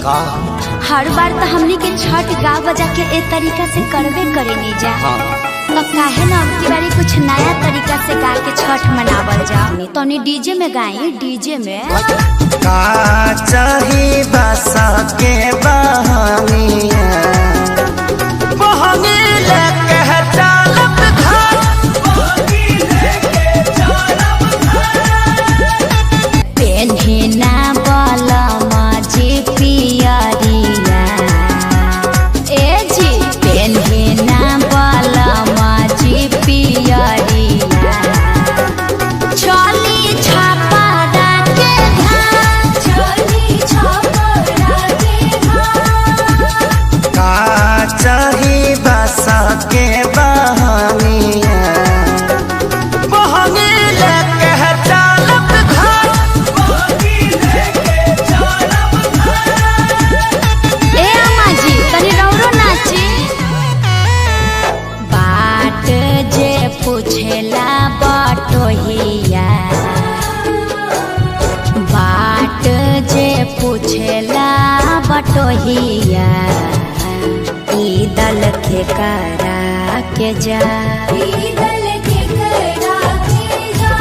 हाँ। हर बार तो हमनी के छठ गा बजा के ए तरीका से करबे करे नहीं जा। हाँ। तो काहे ना अब की बारी कुछ नया तरीका से गा के छठ मनावल जा। तो डीजे में गाई, डीजे में का चाही बसा के बहानिया बहानी लेके चलब घर, बहानी लेके चलब घर। पेन्हे ना बलमा जी पियरिया, ए जी पेन्हे ना बलमा जी पियरिया, चली छापरा के घाट, चली छापरा के घाट। का चाही बसा के बहानिया बहानी लेके चलब घर, बहानी लेके चलब घर। ए अम्मा जी तनी रौरो नाची। बाट जे पूछेला बटोहिया, बाट जे पूछेला बटोहिया, ई दल के करा के जा, ई दल के करा के जा।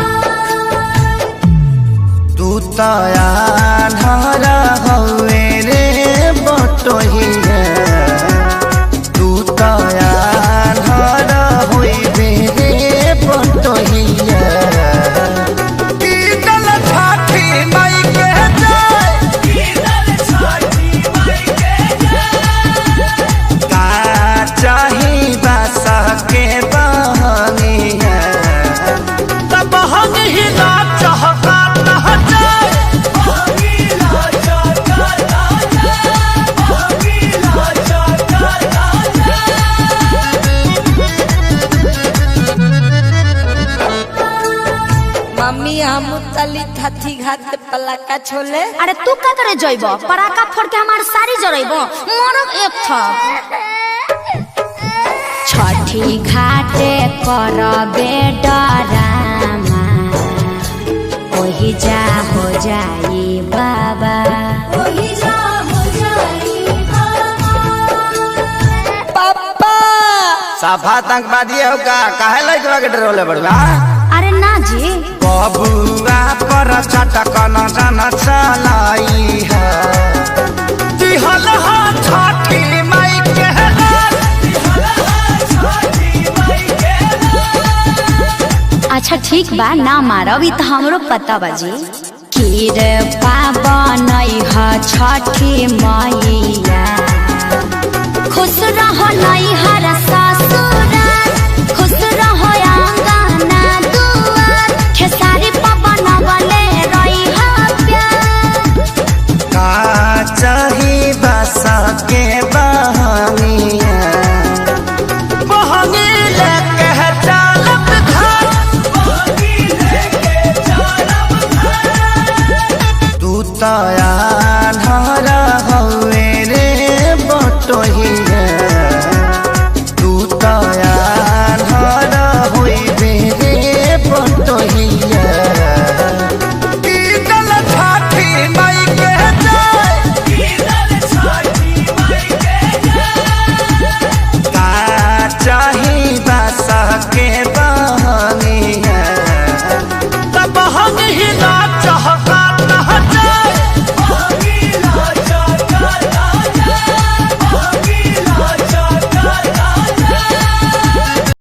तू तया धारा हवे रे बटोहिया, तू तया धारा होइबे रे बटोहिया। ई दल छठी माई के जय, ई दल छठी माई के जय। का चाही बसा के बहानिया तब हम ही ना चाहता मम्मी हम तली थथी घाट पे पलाका छोले। अरे तू का करे जइबो? पराका फोड़ के हमार सारी जरइबो, मरब एक था। छठी घाटे करबे डरामा, ओही जा हो जाई बाबा, ओही जा हो जाई पापा साफा आतंकवादी हो का काहे लइकवा के डरोले बड़वा? अरे ना जी, बबुआ पर चटक न जन चलाई है, दिहल हा छठी माई के लाल, दिहल हा छठी माई के लाल। अच्छा ठीक बा ना मारब, ई तो हमरो पता बाजी। खीर पाबन ह छठी मैया, खुश रहो